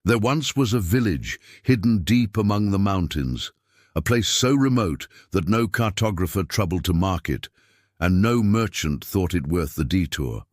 There once was a village hidden deep among the mountains, a place so remote that no cartographer troubled to mark it, and no merchant thought it worth the detour.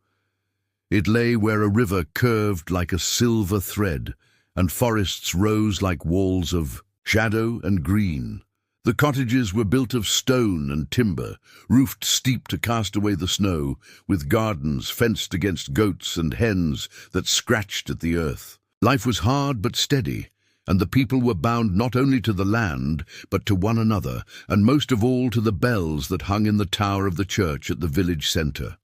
It lay where a river curved like a silver thread, and forests rose like walls of shadow and green. The cottages were built of stone and timber, roofed steep to cast away the snow, with gardens fenced against goats and hens that scratched at the earth. Life was hard but steady, and the people were bound not only to the land, but to one another, and most of all to the bells that hung in the tower of the church at the village centre.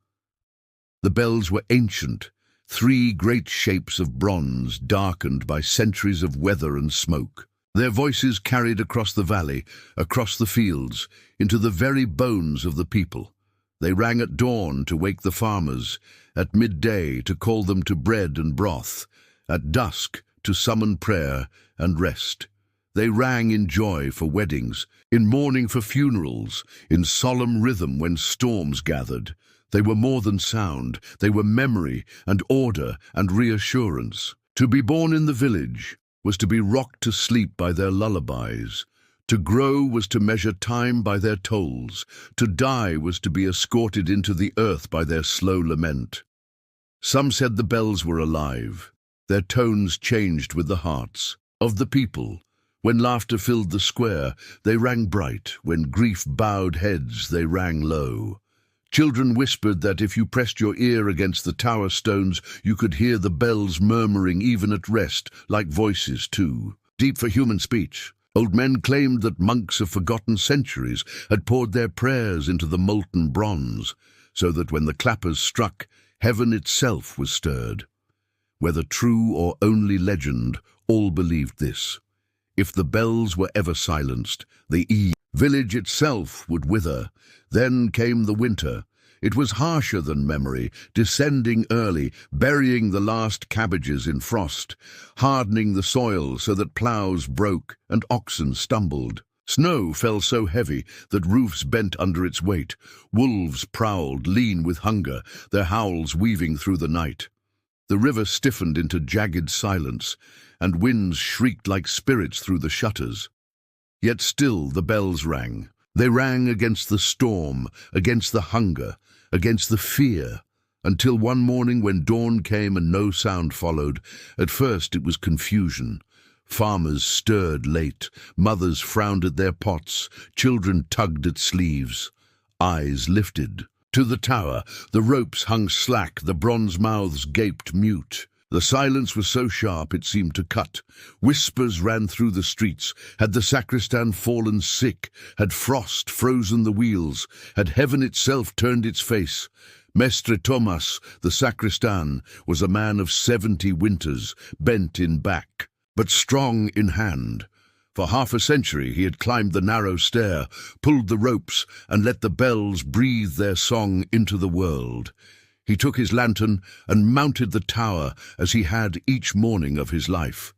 The bells were ancient, 3 great shapes of bronze darkened by centuries of weather and smoke. Their voices carried across the valley, across the fields, into the very bones of the people. They rang at dawn to wake the farmers, at midday to call them to bread and broth, at dusk to summon prayer and rest. They rang in joy for weddings, in mourning for funerals, in solemn rhythm when storms gathered. They were more than sound, they were memory and order and reassurance. To be born in the village was to be rocked to sleep by their lullabies. To grow was to measure time by their tolls. To die was to be escorted into the earth by their slow lament. Some said the bells were alive. Their tones changed with the hearts of the people. When laughter filled the square, they rang bright. When grief bowed heads, they rang low. Children whispered that if you pressed your ear against the tower stones, you could hear the bells murmuring even at rest, like voices too, deep for human speech. Old men claimed that monks of forgotten centuries had poured their prayers into the molten bronze, so that when the clappers struck, heaven itself was stirred. Whether true or only legend, all believed this. If the bells were ever silenced, the village itself would wither. Then came the winter. It was harsher than memory, descending early, burying the last cabbages in frost, hardening the soil so that ploughs broke and oxen stumbled. Snow fell so heavy that roofs bent under its weight. Wolves prowled, lean with hunger, their howls weaving through the night. The river stiffened into jagged silence, and winds shrieked like spirits through the shutters. Yet still the bells rang. They rang against the storm, against the hunger, against the fear, until one morning when dawn came and no sound followed. At first it was confusion. Farmers stirred late, mothers frowned at their pots, children tugged at sleeves. Eyes lifted. To the tower, the ropes hung slack, the bronze mouths gaped mute. The silence was so sharp it seemed to cut. Whispers ran through the streets. Had the sacristan fallen sick? Had frost frozen the wheels? Had heaven itself turned its face? Mestre Thomas, the sacristan, was a man of 70 winters, bent in back, but strong in hand. For half a century he had climbed the narrow stair, pulled the ropes, and let the bells breathe their song into the world. He took his lantern and mounted the tower as he had each morning of his life.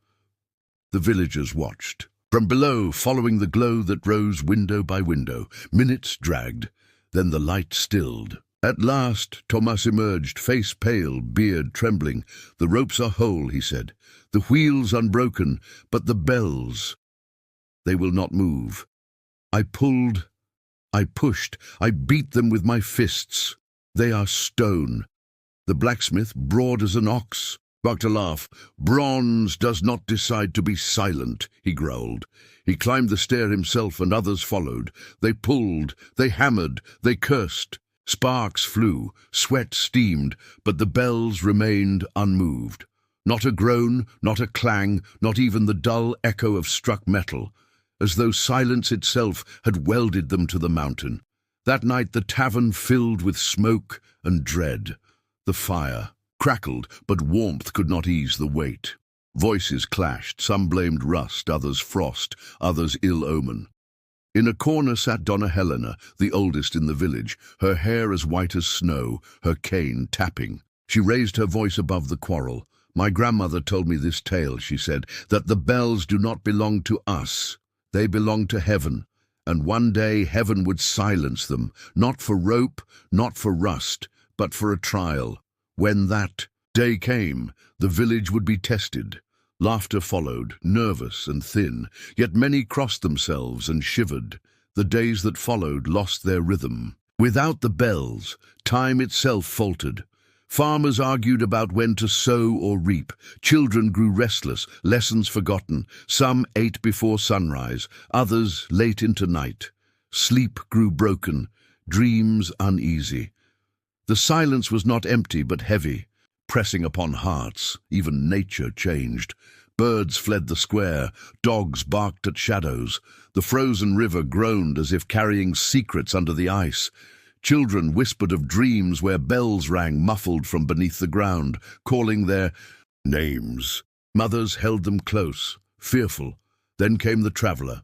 The villagers watched. From below, following the glow that rose window by window, minutes dragged, then the light stilled. At last Thomas emerged, face pale, beard trembling. "The ropes are whole," he said, "the wheels unbroken, but the bells, they will not move. I pulled, I pushed, I beat them with my fists. They are stone." The blacksmith, broad as an ox, barked a laugh. "Bronze does not decide to be silent," he growled. He climbed the stair himself and others followed. They pulled, they hammered, they cursed. Sparks flew, sweat steamed, but the bells remained unmoved. Not a groan, not a clang, not even the dull echo of struck metal, as though silence itself had welded them to the mountain. That night the tavern filled with smoke and dread. The fire crackled, but warmth could not ease the weight. Voices clashed, some blamed rust, others frost, others ill omen. In a corner sat Donna Helena, the oldest in the village, her hair as white as snow, her cane tapping. She raised her voice above the quarrel. "My grandmother told me this tale," she said, "that the bells do not belong to us. They belong to heaven. And one day heaven would silence them, not for rope, not for rust, but for a trial. When that day came, the village would be tested. Laughter followed, nervous and thin, yet many crossed themselves and shivered. The days that followed lost their rhythm. Without the bells, time itself faltered. Farmers argued about when to sow or reap. Children grew restless, lessons forgotten. Some ate before sunrise, others late into night. Sleep grew broken, dreams uneasy. The silence was not empty but heavy, pressing upon hearts. Even nature changed. Birds fled the square, dogs barked at shadows. The frozen river groaned as if carrying secrets under the ice. Children whispered of dreams where bells rang muffled from beneath the ground, calling their names. Mothers held them close, fearful. Then came the traveller.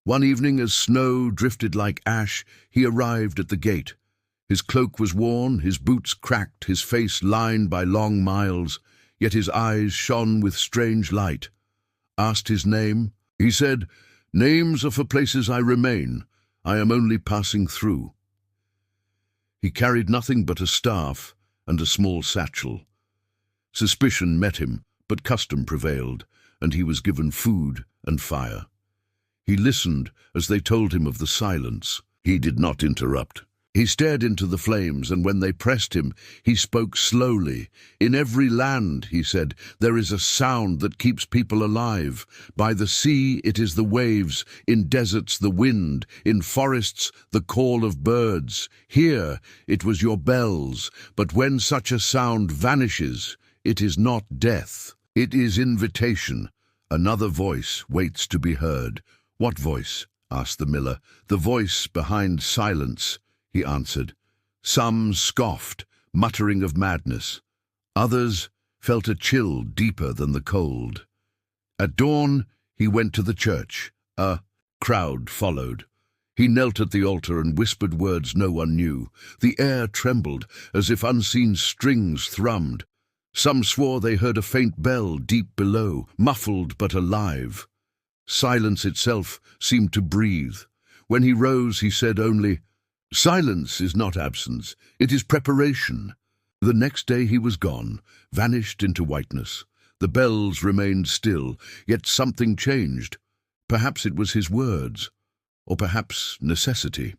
One evening, as snow drifted like ash, he arrived at the gate. His cloak was worn, his boots cracked, his face lined by long miles, yet his eyes shone with strange light. Asked his name, he said, "Names are for places I remain. I am only passing through." He carried nothing but a staff and a small satchel. Suspicion met him, but custom prevailed, and he was given food and fire. He listened as they told him of the silence. He did not interrupt. He stared into the flames, and when they pressed him, he spoke slowly. "In every land," he said, "there is a sound that keeps people alive. By the sea it is the waves, in deserts the wind, in forests the call of birds. Here it was your bells, but when such a sound vanishes, it is not death. It is invitation. Another voice waits to be heard." "What voice?" asked the miller. "The voice behind silence," he answered. Some scoffed, muttering of madness. Others felt a chill deeper than the cold. At dawn, he went to the church. A crowd followed. He knelt at the altar and whispered words no one knew. The air trembled, as if unseen strings thrummed. Some swore they heard a faint bell deep below, muffled but alive. Silence itself seemed to breathe. When he rose, he said only, "Silence is not absence, it is preparation." The next day he was gone, vanished into whiteness. The bells remained still, yet something changed. Perhaps it was his words, or perhaps necessity.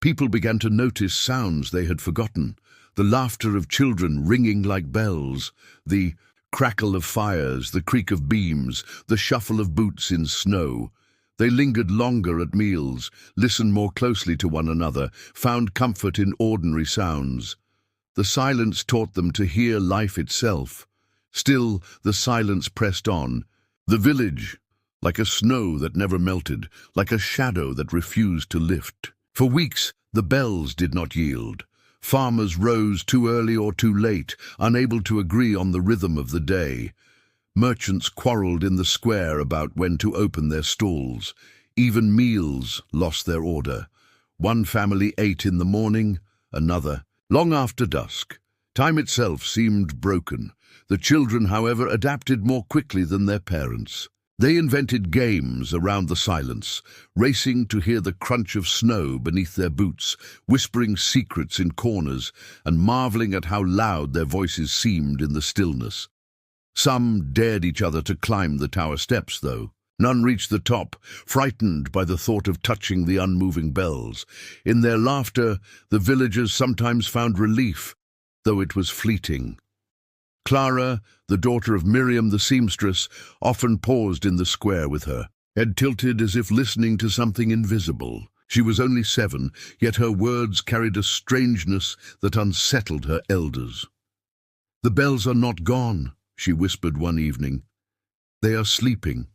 People began to notice sounds they had forgotten. The laughter of children ringing like bells, the crackle of fires, the creak of beams, the shuffle of boots in snow. They lingered longer at meals, listened more closely to one another, found comfort in ordinary sounds. The silence taught them to hear life itself. Still, the silence pressed on. The village, like a snow that never melted, like a shadow that refused to lift. For weeks, the bells did not yield. Farmers rose too early or too late, unable to agree on the rhythm of the day. Merchants quarreled in the square about when to open their stalls. Even meals lost their order. One family ate in the morning, another long after dusk. Time itself seemed broken. The children, however, adapted more quickly than their parents. They invented games around the silence, racing to hear the crunch of snow beneath their boots, whispering secrets in corners, and marveling at how loud their voices seemed in the stillness. Some dared each other to climb the tower steps, though. None reached the top, frightened by the thought of touching the unmoving bells. In their laughter, the villagers sometimes found relief, though it was fleeting. Clara, the daughter of Miriam the seamstress, often paused in the square with her, head tilted as if listening to something invisible. She was only 7, yet her words carried a strangeness that unsettled her elders. "The bells are not gone," she whispered one evening. "They are sleeping."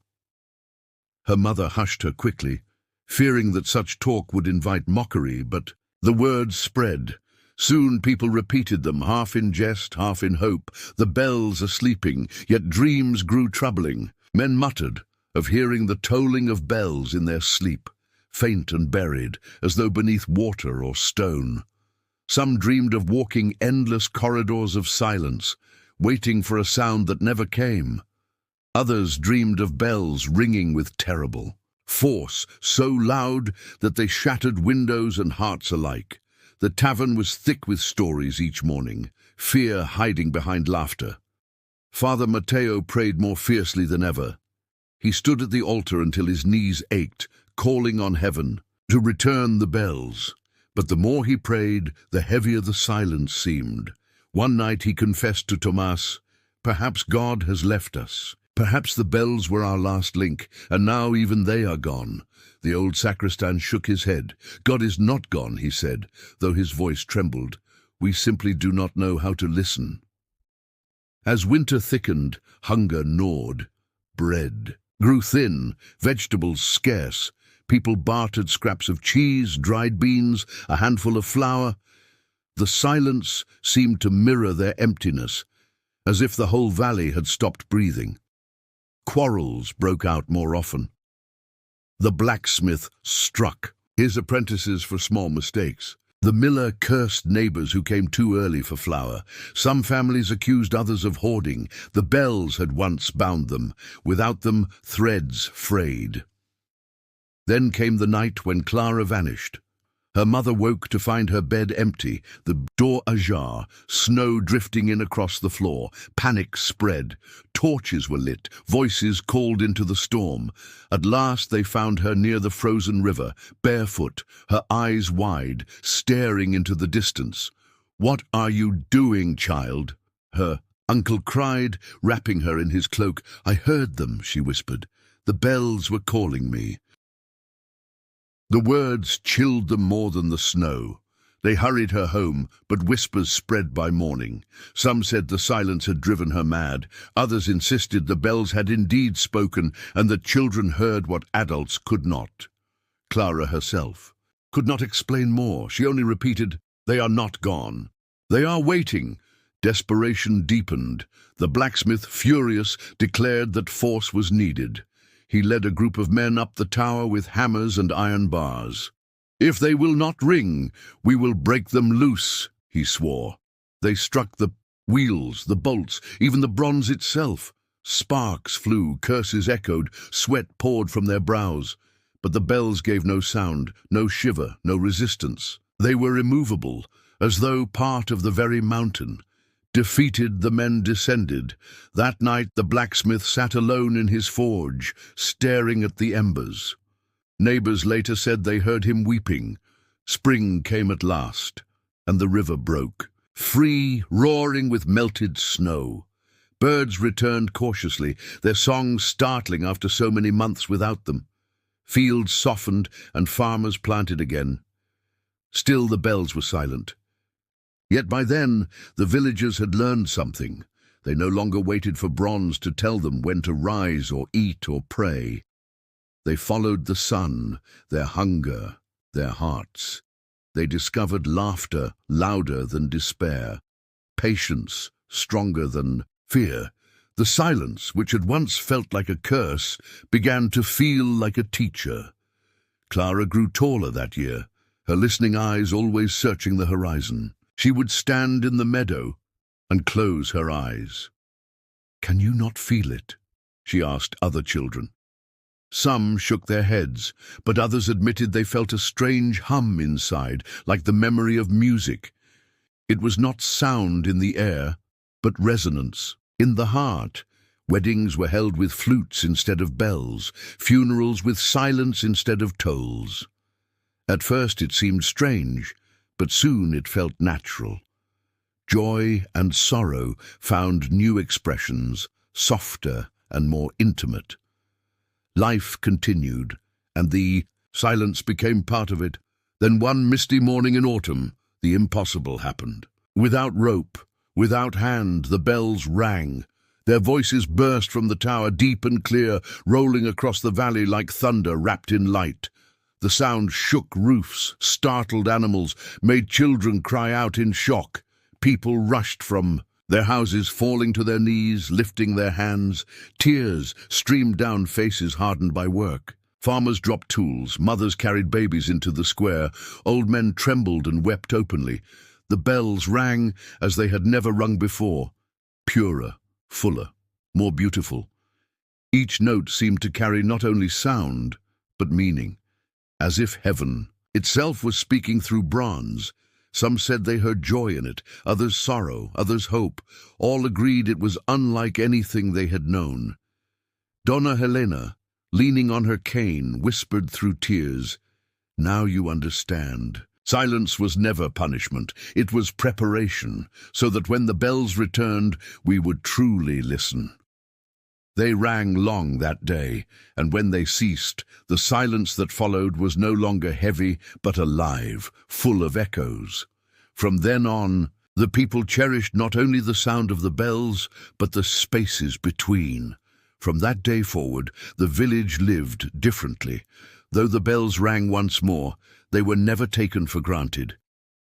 Her mother hushed her quickly, fearing that such talk would invite mockery, but the words spread. Soon people repeated them, half in jest, half in hope. "The bells are sleeping," yet dreams grew troubling. Men muttered of hearing the tolling of bells in their sleep, faint and buried, as though beneath water or stone. Some dreamed of walking endless corridors of silence, waiting for a sound that never came. Others dreamed of bells ringing with terrible force, so loud that they shattered windows and hearts alike. The tavern was thick with stories each morning, fear hiding behind laughter. Father Matteo prayed more fiercely than ever. He stood at the altar until his knees ached, calling on heaven to return the bells. But the more he prayed, the heavier the silence seemed. One night he confessed to Tomas, "Perhaps God has left us. Perhaps the bells were our last link, and now even they are gone." The old sacristan shook his head. "God is not gone," he said, though his voice trembled. "We simply do not know how to listen." As winter thickened, hunger gnawed. Bread grew thin, vegetables scarce. People bartered scraps of cheese, dried beans, a handful of flour. The silence seemed to mirror their emptiness, as if the whole valley had stopped breathing. Quarrels broke out more often. The blacksmith struck his apprentices for small mistakes. The miller cursed neighbors who came too early for flour. Some families accused others of hoarding. The bells had once bound them. Without them, threads frayed. Then came the night when Clara vanished. Her mother woke to find her bed empty, the door ajar, snow drifting in across the floor. Panic spread. Torches were lit, voices called into the storm. At last they found her near the frozen river, barefoot, her eyes wide, staring into the distance. "What are you doing, child?" her uncle cried, wrapping her in his cloak. "I heard them," she whispered. "The bells were calling me." The words chilled them more than the snow. They hurried her home, but whispers spread by morning. Some said the silence had driven her mad. Others insisted the bells had indeed spoken and that children heard what adults could not. Clara herself could not explain more. She only repeated, "They are not gone. They are waiting." Desperation deepened. The blacksmith, furious, declared that force was needed. He led a group of men up the tower with hammers and iron bars. "If they will not ring, we will break them loose," he swore. They struck the wheels, the bolts, even the bronze itself. Sparks flew, curses echoed, sweat poured from their brows. But the bells gave no sound, no shiver, no resistance. They were immovable, as though part of the very mountain. Defeated, the men descended. That night the blacksmith sat alone in his forge, staring at the embers. Neighbors later said they heard him weeping. Spring came at last, and the river broke, free, roaring with melted snow. Birds returned cautiously, their songs startling after so many months without them. Fields softened, and farmers planted again. Still the bells were silent. Yet by then, the villagers had learned something. They no longer waited for bronze to tell them when to rise or eat or pray. They followed the sun, their hunger, their hearts. They discovered laughter louder than despair, patience stronger than fear. The silence, which had once felt like a curse, began to feel like a teacher. Clara grew taller that year, her listening eyes always searching the horizon. She would stand in the meadow and close her eyes. "Can you not feel it?" she asked other children. Some shook their heads, but others admitted they felt a strange hum inside, like the memory of music. It was not sound in the air, but resonance in the heart. Weddings were held with flutes instead of bells, funerals with silence instead of tolls. At first it seemed strange, but soon it felt natural. Joy and sorrow found new expressions, softer and more intimate. Life continued, and the silence became part of it. Then one misty morning in autumn, the impossible happened. Without rope, without hand, the bells rang. Their voices burst from the tower, deep and clear, rolling across the valley like thunder wrapped in light. The sound shook roofs, startled animals, made children cry out in shock. People rushed from their houses, falling to their knees, lifting their hands. Tears streamed down faces hardened by work. Farmers dropped tools, mothers carried babies into the square, old men trembled and wept openly. The bells rang as they had never rung before, purer, fuller, more beautiful. Each note seemed to carry not only sound, but meaning. As if heaven itself was speaking through bronze. Some said they heard joy in it, others sorrow, others hope. All agreed it was unlike anything they had known. Donna Helena, leaning on her cane, whispered through tears, "Now you understand." Silence was never punishment, it was preparation, so that when the bells returned, we would truly listen. They rang long that day, and when they ceased, the silence that followed was no longer heavy, but alive, full of echoes. From then on, the people cherished not only the sound of the bells, but the spaces between. From that day forward, the village lived differently. Though the bells rang once more, they were never taken for granted.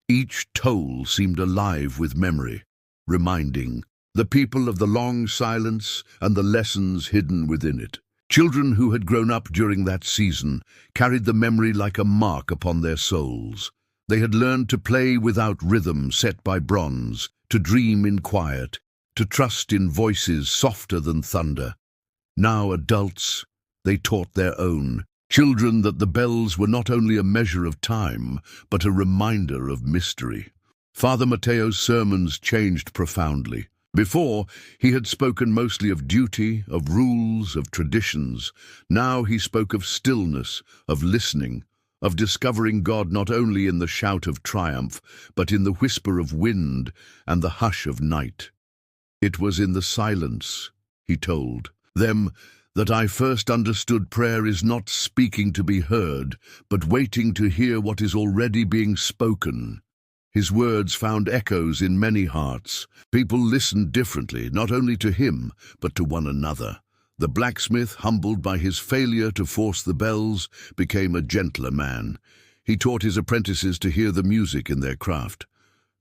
Each toll seemed alive with memory, reminding the people of the long silence and the lessons hidden within it. Children who had grown up during that season carried the memory like a mark upon their souls. They had learned to play without rhythm set by bronze, to dream in quiet, to trust in voices softer than thunder. Now adults, they taught their own children that the bells were not only a measure of time, but a reminder of mystery. Father Mateo's sermons changed profoundly. Before, he had spoken mostly of duty, of rules, of traditions. Now he spoke of stillness, of listening, of discovering God not only in the shout of triumph, but in the whisper of wind and the hush of night. It was in the silence, he told them, that I first understood prayer is not speaking to be heard, but waiting to hear what is already being spoken. His words found echoes in many hearts. People listened differently, not only to him, but to one another. The blacksmith, humbled by his failure to force the bells, became a gentler man. He taught his apprentices to hear the music in their craft.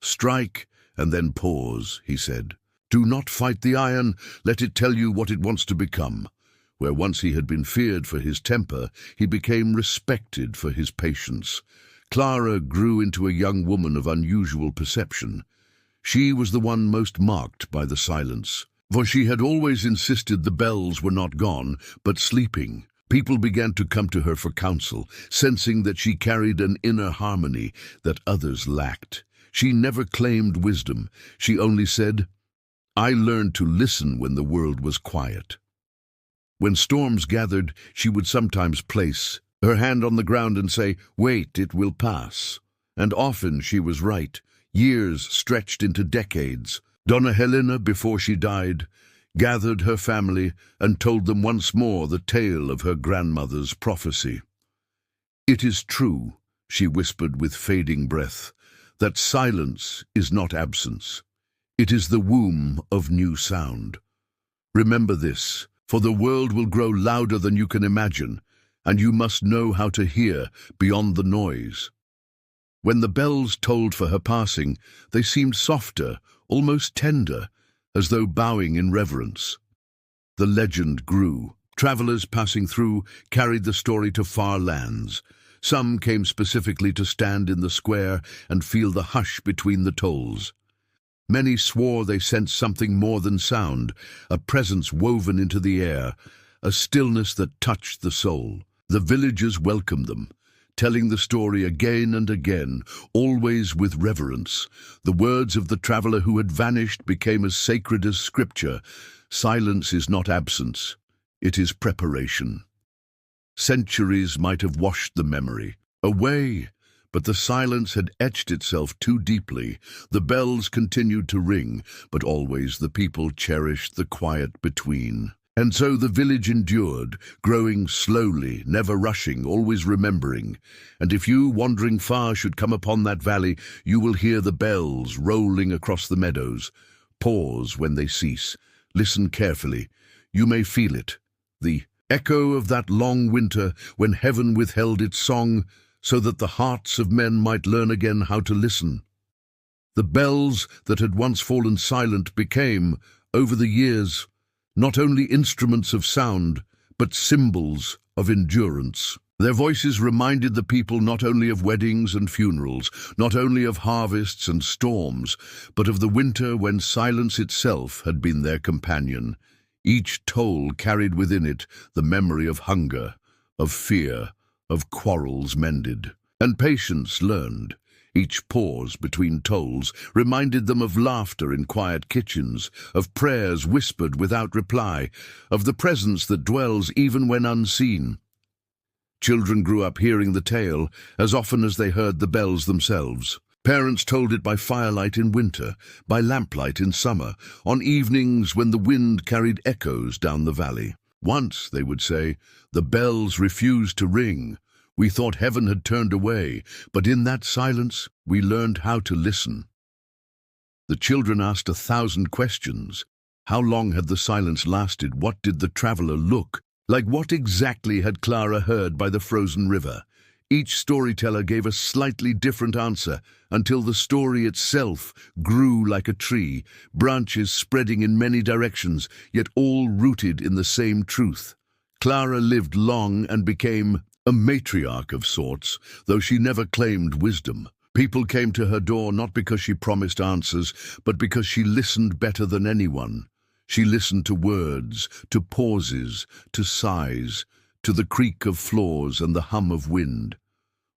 "Strike, and then pause," he said. "Do not fight the iron, let it tell you what it wants to become." Where once he had been feared for his temper, he became respected for his patience. Clara grew into a young woman of unusual perception. She was the one most marked by the silence, for she had always insisted the bells were not gone, but sleeping. People began to come to her for counsel, sensing that she carried an inner harmony that others lacked. She never claimed wisdom. She only said, "I learned to listen when the world was quiet." When storms gathered, she would sometimes place her hand on the ground and say, "Wait, it will pass." And often she was right. Years stretched into decades. Donna Helena, before she died, gathered her family and told them once more the tale of her grandmother's prophecy. "It is true," she whispered with fading breath, "that silence is not absence. It is the womb of new sound. Remember this, for the world will grow louder than you can imagine, and you must know how to hear beyond the noise." When the bells tolled for her passing, they seemed softer, almost tender, as though bowing in reverence. The legend grew. Travelers passing through carried the story to far lands. Some came specifically to stand in the square and feel the hush between the tolls. Many swore they sensed something more than sound, a presence woven into the air, a stillness that touched the soul. The villagers welcomed them, telling the story again and again, always with reverence. The words of the traveler who had vanished became as sacred as scripture. Silence is not absence, it is preparation. Centuries might have washed the memory away, but the silence had etched itself too deeply. The bells continued to ring, but always the people cherished the quiet between. And so the village endured, growing slowly, never rushing, always remembering. And if you, wandering far, should come upon that valley, you will hear the bells rolling across the meadows. Pause when they cease. Listen carefully. You may feel it, the echo of that long winter when heaven withheld its song, so that the hearts of men might learn again how to listen. The bells that had once fallen silent became, over the years, not only instruments of sound, but symbols of endurance. Their voices reminded the people not only of weddings and funerals, not only of harvests and storms, but of the winter when silence itself had been their companion. Each toll carried within it the memory of hunger, of fear, of quarrels mended, and patience learned. Each pause between tolls reminded them of laughter in quiet kitchens, of prayers whispered without reply, of the presence that dwells even when unseen. Children grew up hearing the tale as often as they heard the bells themselves. Parents told it by firelight in winter, by lamplight in summer, on evenings when the wind carried echoes down the valley. Once, they would say, the bells refused to ring. We thought heaven had turned away, but in that silence we learned how to listen. The children asked 1,000 questions. How long had the silence lasted? What did the traveler look like? What exactly had Clara heard by the frozen river? Each storyteller gave a slightly different answer until the story itself grew like a tree, branches spreading in many directions, yet all rooted in the same truth. Clara lived long and became a matriarch of sorts, though she never claimed wisdom. People came to her door not because she promised answers, but because she listened better than anyone. She listened to words, to pauses, to sighs, to the creak of floors and the hum of wind.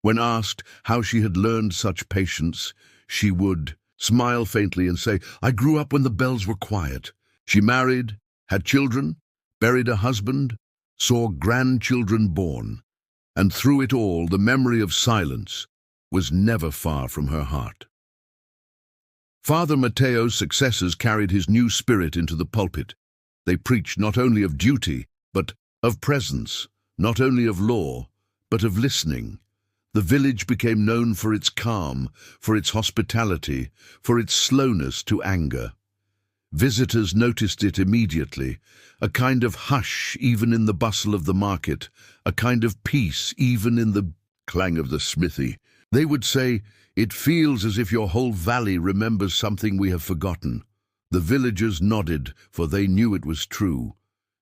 When asked how she had learned such patience, she would smile faintly and say, "I grew up when the bells were quiet." She married, had children, buried a husband, saw grandchildren born, and through it all the memory of silence was never far from her heart. Father Mateo's successors carried his new spirit into the pulpit. They preached not only of duty, but of presence, not only of law, but of listening. The village became known for its calm, for its hospitality, for its slowness to anger. Visitors noticed it immediately, a kind of hush even in the bustle of the market, a kind of peace even in the clang of the smithy. They would say, "It feels as if your whole valley remembers something we have forgotten." The villagers nodded, for they knew it was true.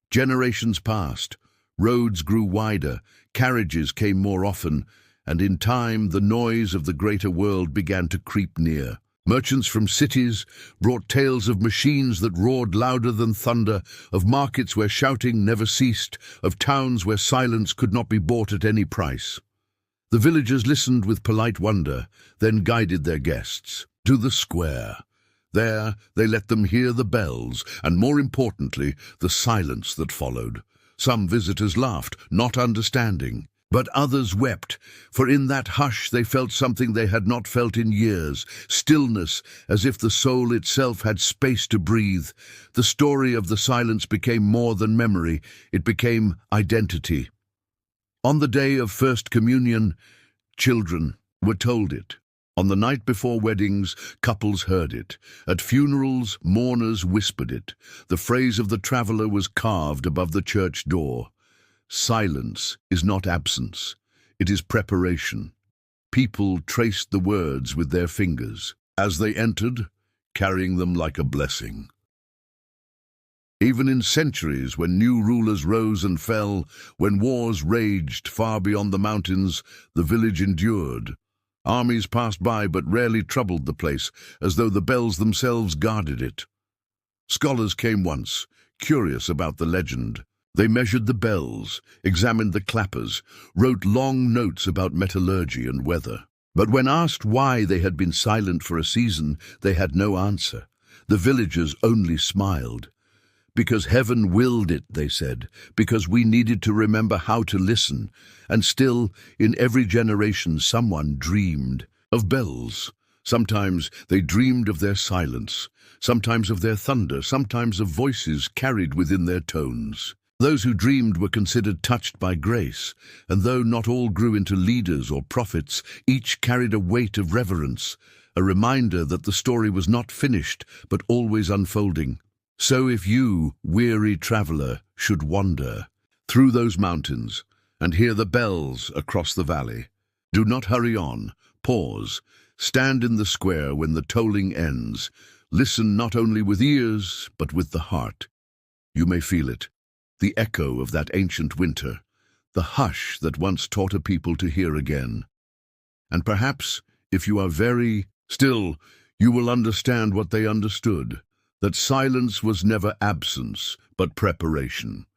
Generations passed, roads grew wider, carriages came more often, and in time the noise of the greater world began to creep near. Merchants from cities brought tales of machines that roared louder than thunder, of markets where shouting never ceased, of towns where silence could not be bought at any price. The villagers listened with polite wonder, then guided their guests to the square. There they let them hear the bells, and more importantly, the silence that followed. Some visitors laughed, not understanding. But others wept, for in that hush they felt something they had not felt in years, stillness, as if the soul itself had space to breathe. The story of the silence became more than memory, it became identity. On the day of First Communion, children were told it. On the night before weddings, couples heard it. At funerals, mourners whispered it. The phrase of the traveler was carved above the church door. Silence is not absence, it is preparation. People traced the words with their fingers as they entered, carrying them like a blessing. Even in centuries, when new rulers rose and fell, when wars raged far beyond the mountains, the village endured. Armies passed by but rarely troubled the place, as though the bells themselves guarded it. Scholars came once, curious about the legend. They measured the bells, examined the clappers, wrote long notes about metallurgy and weather. But when asked why they had been silent for a season, they had no answer. The villagers only smiled. "Because heaven willed it," they said, "because we needed to remember how to listen." And still, in every generation, someone dreamed of bells. Sometimes they dreamed of their silence, sometimes of their thunder, sometimes of voices carried within their tones. Those who dreamed were considered touched by grace, and though not all grew into leaders or prophets, each carried a weight of reverence, a reminder that the story was not finished, but always unfolding. So if you, weary traveler, should wander through those mountains and hear the bells across the valley, do not hurry on, pause, stand in the square when the tolling ends, listen not only with ears, but with the heart. You may feel it. The echo of that ancient winter, the hush that once taught a people to hear again. And perhaps, if you are very still, you will understand what they understood, that silence was never absence, but preparation.